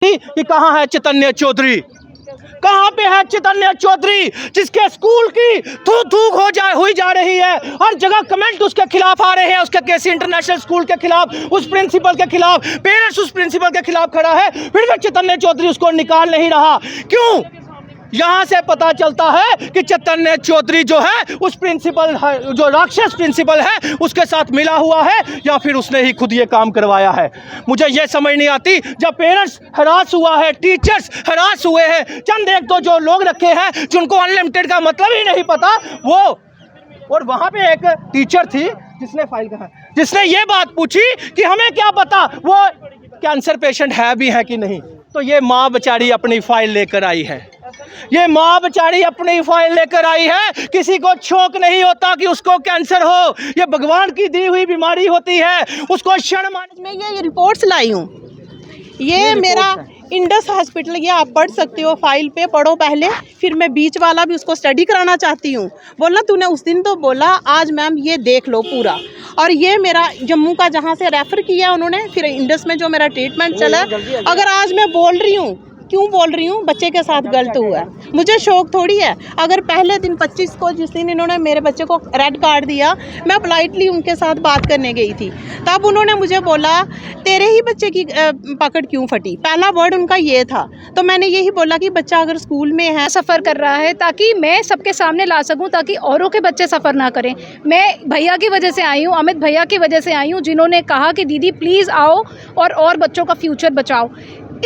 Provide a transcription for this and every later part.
कि कहाँ है चैतन्य चौधरी, कहाँ पे है चैतन्य चौधरी जिसके स्कूल की थूक थूक हुई जा रही है। हर जगह कमेंट उसके खिलाफ आ रहे हैं, उसके केसी इंटरनेशनल स्कूल के खिलाफ, उस प्रिंसिपल के खिलाफ, पेरेंट्स उस प्रिंसिपल के खिलाफ खड़ा है, फिर भी चैतन्य चौधरी उसको निकाल नहीं रहा। क्यों? यहाँ से पता चलता है कि चैतन्य चौधरी जो है उस प्रिंसिपल, जो राक्षस प्रिंसिपल है, उसके साथ मिला हुआ है या फिर उसने ही खुद ये काम करवाया है। मुझे ये समझ नहीं आती। जब पेरेंट्स हरास हुआ है, टीचर्स हरास हुए हैं, चंद एक दो जो लोग रखे हैं जिनको अनलिमिटेड का मतलब ही नहीं पता, वो, और वहाँ पे एक टीचर थी जिसने फाइल कहा, जिसने ये बात पूछी कि हमें क्या पता वो कैंसर पेशेंट है भी है कि नहीं। तो ये माँ बेचारी अपनी फाइल लेकर आई है, ये माँ बेचारी अपनी फाइल लेकर आई है। किसी को शौक नहीं होता कि उसको कैंसर हो, ये भगवान की दी हुई बीमारी होती है, उसको क्षण मैं ये रिपोर्ट्स लाई हूँ। ये मेरा इंडस हॉस्पिटल, ये आप पढ़ सकते हो, फाइल पे पढ़ो पहले, फिर मैं बीच वाला भी उसको स्टडी कराना चाहती हूँ। बोलना तूने उस दिन तो बोला, आज मैम ये देख लो पूरा। और ये मेरा जम्मू का जहाँ से रेफ़र किया उन्होंने, फिर इंडस में जो मेरा ट्रीटमेंट चला। अगर आज मैं बोल रही हूँ, क्यों बोल रही हूँ, बच्चे के साथ गलत हुआ है, मुझे शौक थोड़ी है। अगर पहले दिन 25 को, जिस दिन इन्होंने मेरे बच्चे को रेड कार्ड दिया, मैं पोलाइटली उनके साथ बात करने गई थी, तब उन्होंने मुझे बोला तेरे ही बच्चे की पकड़ क्यों फटी, पहला वर्ड उनका ये था। तो मैंने यही बोला कि बच्चा अगर स्कूल में है, सफ़र कर रहा है, ताकि मैं सबके सामने ला सकूं, ताकि औरों के बच्चे सफ़र ना करें। मैं भैया की वजह से आई हूँ, अमित भैया की वजह से आई हूँ, जिन्होंने कहा कि दीदी प्लीज़ आओ और बच्चों का फ्यूचर बचाओ।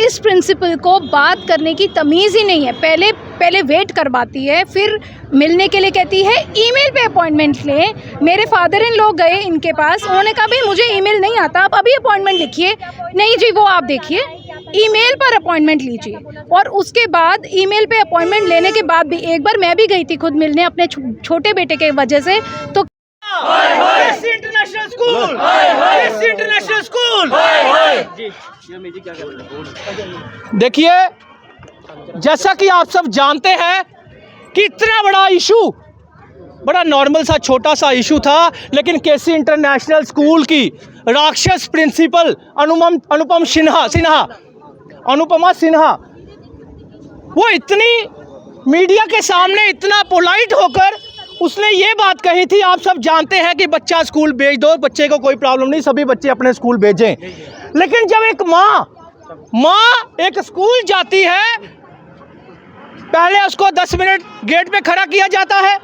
इस प्रिंसिपल को बात करने की तमीज़ ही नहीं है। पहले वेट करवाती है, फिर मिलने के लिए कहती है ईमेल पे अपॉइंटमेंट लें। मेरे फादर इन लोग गए इनके पास, उन्होंने कहा भाई मुझे ईमेल नहीं आता, आप अभी अपॉइंटमेंट लिखिए। नहीं जी, वो आप देखिए, ईमेल पर अपॉइंटमेंट लीजिए। और उसके बाद ईमेल पे अपॉइंटमेंट लेने के बाद भी, एक बार मैं भी गई थी खुद मिलने अपने छोटे बेटे के वजह से, तो इंटरनेशनल स्कूल, इंटरनेशनल स्कूल। देखिए, जैसा कि आप सब जानते हैं कि इतना बड़ा इशू, बड़ा नॉर्मल सा छोटा सा इशू था, लेकिन केसी इंटरनेशनल स्कूल की राक्षस प्रिंसिपल अनुपमा सिन्हा, वो इतनी मीडिया के सामने इतना पोलाइट होकर उसने ये बात कही थी। आप सब जानते हैं कि बच्चा स्कूल भेज दो, बच्चे को कोई प्रॉब्लम नहीं, सभी बच्चे अपने स्कूल भेजें। लेकिन जब एक माँ एक स्कूल जाती है, पहले उसको 10 मिनट गेट पे खड़ा किया जाता है,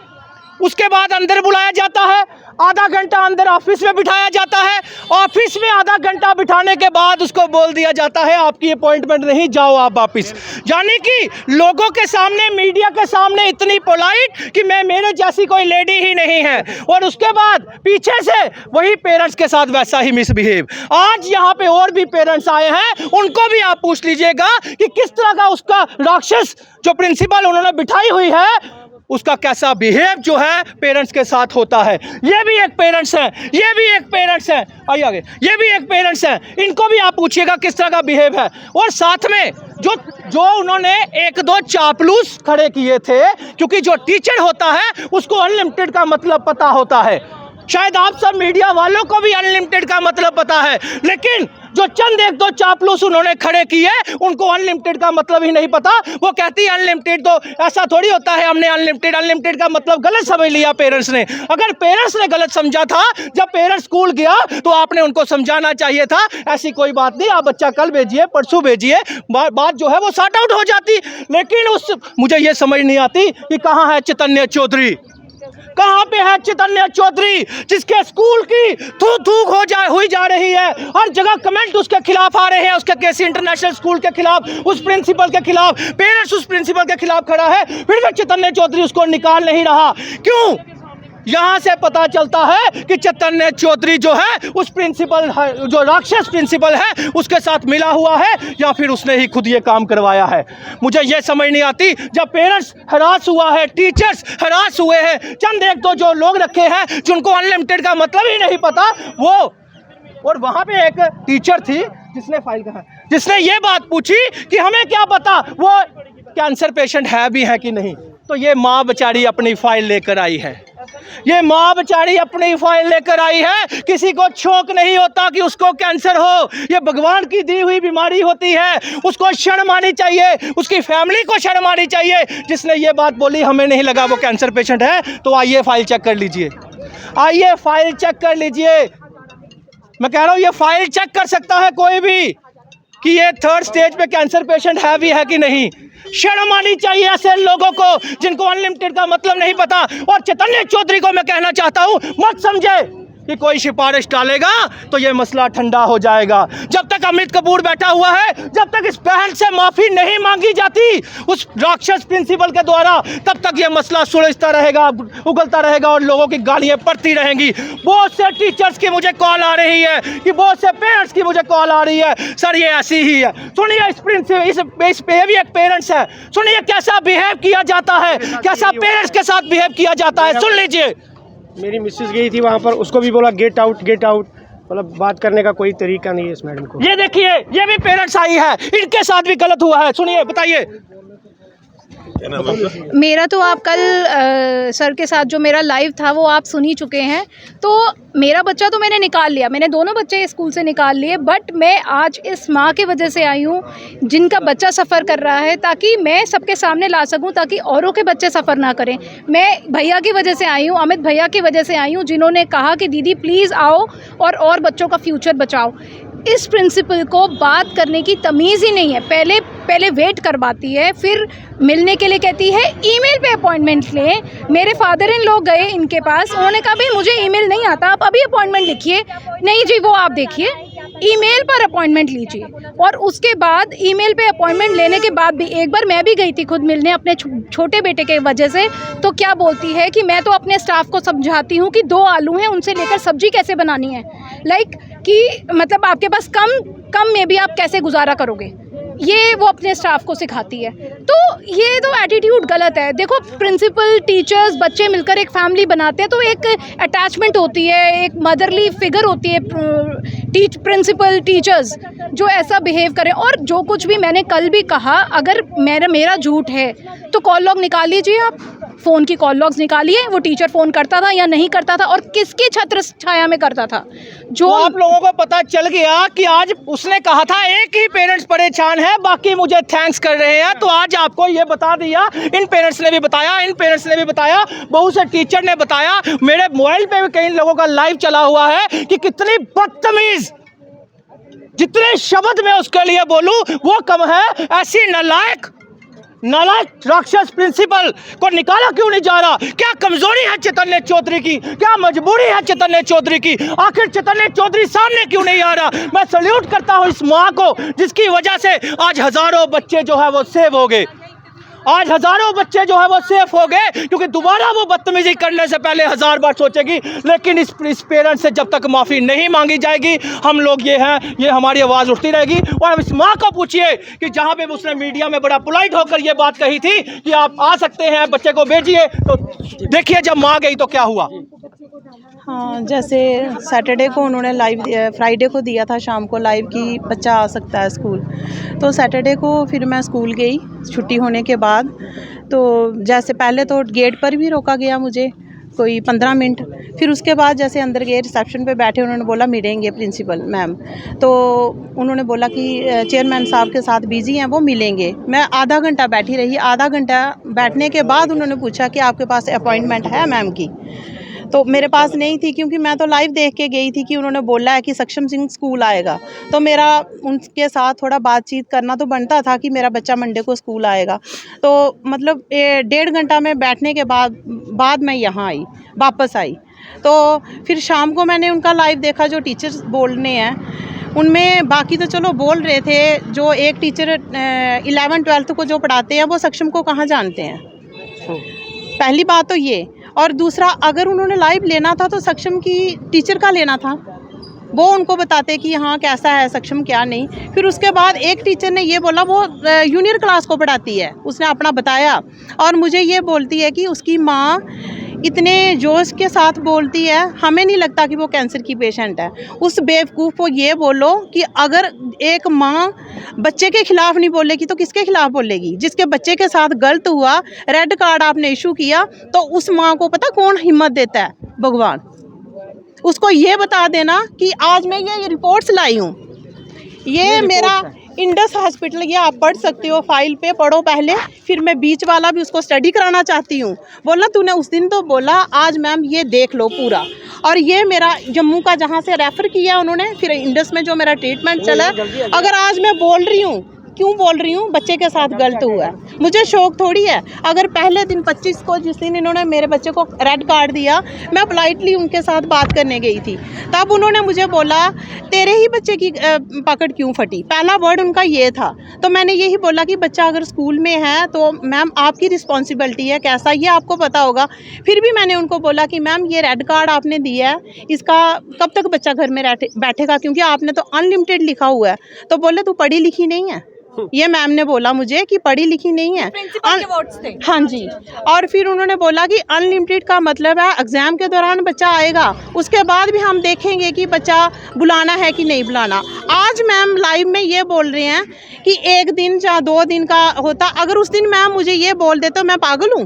उसके बाद अंदर बुलाया जाता है, आधा घंटा अंदर ऑफिस में बिठाया जाता है, ऑफिस में आधा घंटा बिठाने के बाद उसको बोल दिया जाता है आपकी अपॉइंटमेंट नहीं, जाओ आप वापिस। यानी कि लोगों के सामने, मीडिया के सामने इतनी पोलाइट कि मेरे जैसी कोई लेडी ही नहीं है, और उसके बाद पीछे से वही पेरेंट्स के साथ वैसा ही मिसबिहेव। आज यहाँ पे और भी पेरेंट्स आए हैं, उनको भी आप पूछ लीजिएगा कि किस तरह का उसका राक्षस जो प्रिंसिपल उन्होंने बिठाई हुई है, उसका कैसा बिहेव जो है पेरेंट्स के साथ होता है। ये भी एक पेरेंट्स हैं, ये भी एक पेरेंट्स हैं, आइए आगे, ये भी एक पेरेंट्स हैं, इनको भी आप पूछिएगा किस तरह का बिहेव है। और साथ में जो उन्होंने एक दो चापलूस खड़े किए थे, क्योंकि जो टीचर होता है उसको अनलिमिटेड का मतलब पता होता है। शायद आप सब मीडिया वालों को भी अनलिमिटेड का मतलब पता है, लेकिन जो चंद एक दो चापलूस उन्होंने खड़े किए, उनको अनलिमिटेड का मतलब ही नहीं पता। वो कहती है अनलिमिटेड, तो ऐसा थोड़ी होता है, हमने अनलिमिटेड का मतलब गलत समझ लिया पेरेंट्स ने। अगर पेरेंट्स ने गलत समझा था, जब पेरेंट्स स्कूल गया तो आपने उनको समझाना चाहिए था, ऐसी कोई बात नहीं, आप बच्चा कल भेजिए, परसों भेजिए, बात जो है वो सॉर्ट आउट हो जाती। लेकिन मुझे ये समझ नहीं आती कि कहाँ है चैतन्य चौधरी, कहाँ पे है चैतन्य चौधरी जिसके स्कूल की थूक थूक हुई जा रही है। हर जगह कमेंट उसके खिलाफ आ रहे हैं, उसके केसी इंटरनेशनल स्कूल के खिलाफ, उस प्रिंसिपल के खिलाफ, पेरेंट्स उस प्रिंसिपल के खिलाफ खड़ा है, फिर भी चैतन्य चौधरी उसको निकाल नहीं रहा। क्यों? यहाँ से पता चलता है कि चैतन्य चौधरी जो है उस प्रिंसिपल, जो राक्षस प्रिंसिपल है, उसके साथ मिला हुआ है या फिर उसने ही खुद ये काम करवाया है। मुझे ये समझ नहीं आती। जब पेरेंट्स हरास हुआ है, टीचर्स हरास हुए हैं, चंद एक दो जो लोग रखे हैं जिनको अनलिमिटेड का मतलब ही नहीं पता, वो, और वहाँ पे एक टीचर थी जिसने फाइल कहा, जिसने ये बात पूछी कि हमें क्या पता वो कैंसर पेशेंट है भी है कि नहीं। तो ये माँ बेचारी अपनी फाइल लेकर आई है, ये माँ बेचारी अपनी फाइल लेकर आई है, किसी को शौक नहीं होता कि उसको कैंसर हो। ये भगवान की दी हुई बीमारी होती है, उसको शर्म आनी चाहिए, उसकी फैमिली को शर्म आनी चाहिए। जिसने ये बात बोली हमें नहीं लगा वो कैंसर पेशेंट है, तो आइए फाइल चेक कर लीजिए, आइए फाइल चेक कर लीजिए। मैं कह रहा हूँ ये फाइल चेक कर सकता है कोई भी कि ये 3rd स्टेज पे कैंसर पेशेंट है भी है कि नहीं। शर्म आनी चाहिए ऐसे लोगों को जिनको अनलिमिटेड का मतलब नहीं पता। और चैतन्य चौधरी को मैं कहना चाहता हूँ, मत समझे कि कोई सिफारिश डालेगा तो ये मसला ठंडा हो जाएगा। जब तक अमित कपूर बैठा हुआ है, जब तक इस बहन से माफ़ी नहीं मांगी जाती उस राक्षस प्रिंसिपल के द्वारा, तब तक ये मसला सुलझता रहेगा, उगलता रहेगा और लोगों की गालियाँ पड़ती रहेंगी। बहुत से टीचर्स की मुझे कॉल आ रही है कि बहुत से पेरेंट्स की मुझे कॉल आ रही है, सर ये ऐसी ही है। सुनिए इस प्रिंसिपल इस पे भी एक पेरेंट्स है, सुनिए कैसा बिहेव किया जाता है, कैसा पेरेंट्स के साथ बिहेव किया जाता है, सुन लीजिए। मेरी मिसेस गई थी वहाँ पर, उसको भी बोला गेट आउट गेट आउट, मतलब बात करने का कोई तरीका नहीं है इस मैडम को। ये देखिए ये भी पेरेंट्स आई है, इनके साथ भी गलत हुआ है, सुनिए बताइए। मेरा तो आप कल सर के साथ जो मेरा लाइव था वो आप सुन ही चुके हैं। तो मेरा बच्चा तो मैंने निकाल लिया, मैंने दोनों बच्चे स्कूल से निकाल लिए, बट मैं आज इस माँ की वजह से आई हूँ जिनका बच्चा सफ़र कर रहा है, ताकि मैं सबके सामने ला सकूँ, ताकि औरों के बच्चे सफ़र ना करें। मैं भैया की वजह से आई हूँ, अमित भैया की वजह से आई हूँ, जिन्होंने कहा कि दीदी प्लीज़ आओ और बच्चों का फ्यूचर बचाओ। इस प्रिंसिपल को बात करने की तमीज़ ही नहीं है। पहले वेट करवाती है, फिर मिलने के लिए कहती है, ईमेल पे अपॉइंटमेंट लें। मेरे फादर इन लोग गए इनके पास, उन्होंने कहा भाई मुझे ईमेल नहीं आता, आप अभी अपॉइंटमेंट लिखिए। नहीं जी वो आप देखिए, ईमेल पर अपॉइंटमेंट लीजिए। और उसके बाद ईमेल पे अपॉइंटमेंट लेने के बाद भी एक बार मैं भी गई थी खुद मिलने अपने छोटे बेटे के वजह से, तो क्या बोलती है कि मैं तो अपने स्टाफ को समझाती हूँ कि 2 आलू हैं उनसे लेकर सब्जी कैसे बनानी है, लाइक कि मतलब आपके पास कम में भी आप कैसे गुजारा करोगे, ये वो अपने स्टाफ को सिखाती है। तो ये तो एटीट्यूड गलत है। देखो प्रिंसिपल, टीचर्स, बच्चे मिलकर एक फैमिली बनाते हैं तो एक अटैचमेंट होती है, एक मदरली फिगर होती है। प्रिंसिपल, टीचर्स जो ऐसा बिहेव करें, और जो कुछ भी मैंने कल भी कहा, अगर मेरा झूठ है तो कॉल लॉग निकाल लीजिए, आप फ़ोन की कॉल लॉग्स निकालिए, वो टीचर फ़ोन करता था या नहीं करता था और किसकी छत्र छाया में करता था। जो तो आप लोगों को पता चल गया कि आज उसने कहा था एक ही पेरेंट्स परेशान है, बाकी मुझे थैंक्स कर रहे हैं, तो आज आपको ये बता दिया, इन पेरेंट्स ने भी बताया, इन पेरेंट्स ने भी बताया, बहुत से टीचर ने बताया, मेरे मोबाइल पे भी कई लोगों का लाइव चला हुआ है कि कितनी बदतमीज, जितने शब्द मैं उसके लिए बोलूं वो कम है। ऐसी नालायक राक्षस प्रिंसिपल को निकाला क्यों नहीं जा रहा? क्या कमजोरी है चैतन्य चौधरी की, क्या मजबूरी है चैतन्य चौधरी की? आखिर चैतन्य चौधरी सामने क्यों नहीं आ रहा? मैं सल्यूट करता हूं इस माँ को जिसकी वजह से आज हजारों बच्चे जो है वो सेव हो गए, आज हजारों बच्चे जो है वो सेफ हो गए, क्योंकि दोबारा वो बदतमीजी करने से पहले 1000 बार सोचेगी। लेकिन इस पेरेंट्स से जब तक माफ़ी नहीं मांगी जाएगी, हम लोग ये हैं, ये हमारी आवाज़ उठती रहेगी। और अब इस माँ को पूछिए कि जहाँ पे उसने मीडिया में बड़ा पोलाइट होकर ये बात कही थी कि आप आ सकते हैं, बच्चे को भेजिए, तो देखिए जब माँ गई तो क्या हुआ। हाँ, जैसे सैटरडे को उन्होंने लाइव, फ्राइडे को दिया था शाम को लाइव कि बच्चा आ सकता है स्कूल, तो सैटरडे को फिर मैं स्कूल गई छुट्टी होने के बाद। तो जैसे पहले तो गेट पर भी रोका गया मुझे कोई 15 मिनट, फिर उसके बाद जैसे अंदर गए, रिसेप्शन पे बैठे, उन्होंने बोला मिलेंगे प्रिंसिपल मैम, तो उन्होंने बोला कि चेयरमैन साहब के साथ बिजी हैं, वो मिलेंगे। मैं आधा घंटा बैठी रही, आधा घंटा बैठने के बाद उन्होंने पूछा कि आपके पास अपॉइंटमेंट है मैम की, तो मेरे पास नहीं थी, क्योंकि मैं तो लाइव देख के गई थी कि उन्होंने बोला है कि सक्षम सिंह स्कूल आएगा, तो मेरा उनके साथ थोड़ा बातचीत करना तो बनता था कि मेरा बच्चा मंडे को स्कूल आएगा। तो मतलब 1.5 घंटा में बैठने के बाद मैं यहाँ आई, वापस आई। तो फिर शाम को मैंने उनका लाइव देखा, जो टीचर्स बोलने हैं उनमें बाकी तो चलो बोल रहे थे, जो एक टीचर 11-12 को जो पढ़ाते हैं वो सक्षम को कहाँ जानते हैं, पहली बात तो ये। और दूसरा, अगर उन्होंने लाइव लेना था तो सक्षम की टीचर का लेना था, वो उनको बताते कि हाँ कैसा है सक्षम क्या नहीं। फिर उसके बाद एक टीचर ने ये बोला, वो जूनियर क्लास को पढ़ाती है, उसने अपना बताया और मुझे ये बोलती है कि उसकी माँ इतने जोश के साथ बोलती है, हमें नहीं लगता कि वो कैंसर की पेशेंट है। उस बेवकूफ़ को ये बोलो कि अगर एक माँ बच्चे के खिलाफ नहीं बोलेगी तो किसके खिलाफ बोलेगी? जिसके बच्चे के साथ गलत हुआ, रेड कार्ड आपने इशू किया, तो उस माँ को पता कौन हिम्मत देता है? भगवान। उसको ये बता देना कि आज मैं ये रिपोर्ट्स लाई हूँ, ये मेरा इंडस हॉस्पिटल, ये आप पढ़ सकते हो, फाइल पे पढ़ो पहले, फिर मैं बीच वाला भी उसको स्टडी कराना चाहती हूँ। बोला तूने उस दिन तो बोला, आज मैम ये देख लो पूरा। और ये मेरा जम्मू का जहाँ से रेफ़र किया उन्होंने, फिर इंडस में जो मेरा ट्रीटमेंट चला, अगर आज मैं बोल रही हूँ, क्यों बोल रही हूँ? बच्चे के साथ गलत हुआ है, मुझे शौक थोड़ी है। अगर पहले दिन 25 को जिस दिन इन्होंने मेरे बच्चे को रेड कार्ड दिया, मैं पोलाइटली उनके साथ बात करने गई थी, तब उन्होंने मुझे बोला तेरे ही बच्चे की पकड़ क्यों फटी? पहला वर्ड उनका ये था। तो मैंने यही बोला कि बच्चा अगर स्कूल में है तो मैम आपकी रिस्पॉन्सिबिलिटी है, कैसा ये आपको पता होगा। फिर भी मैंने उनको बोला कि मैम ये रेड कार्ड आपने दिया है, इसका कब तक बच्चा घर में बैठेगा, क्योंकि आपने तो अनलिमिटेड लिखा हुआ है। तो बोले तू पढ़ी लिखी नहीं है। ये मैम ने बोला मुझे कि पढ़ी लिखी नहीं है। हाँ जी। और फिर उन्होंने बोला कि अनलिमिटेड का मतलब है एग्ज़ाम के दौरान बच्चा आएगा, उसके बाद भी हम देखेंगे कि बच्चा बुलाना है कि नहीं बुलाना। आज मैम लाइव में ये बोल रहे हैं कि 1 दिन या 2 दिन का होता। अगर उस दिन मैम मुझे ये बोल दे तो मैं पागल हूँ?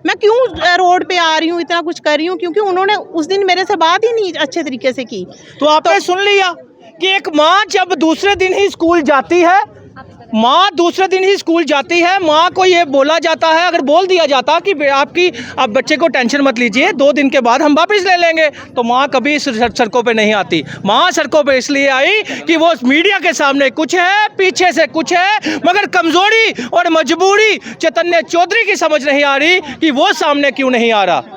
मैं क्यों रोड पे आ रही हूँ, इतना कुछ कर रही हूँ? क्योंकि उन्होंने उस दिन मेरे से बात ही नहीं अच्छे तरीके से की। तो आपने सुन लिया कि एक माँ जब दूसरे दिन ही स्कूल जाती है, माँ दूसरे दिन ही स्कूल जाती है, माँ को ये बोला जाता है, अगर बोल दिया जाता कि आपकी आप बच्चे को टेंशन मत लीजिए, 2 दिन के बाद हम वापस ले लेंगे, तो माँ कभी सड़कों पे नहीं आती। माँ सड़कों पे इसलिए आई कि वो मीडिया के सामने कुछ है, पीछे से कुछ है, मगर कमज़ोरी और मजबूरी चैतन्य चौधरी की समझ नहीं आ रही कि वो सामने क्यों नहीं आ रहा।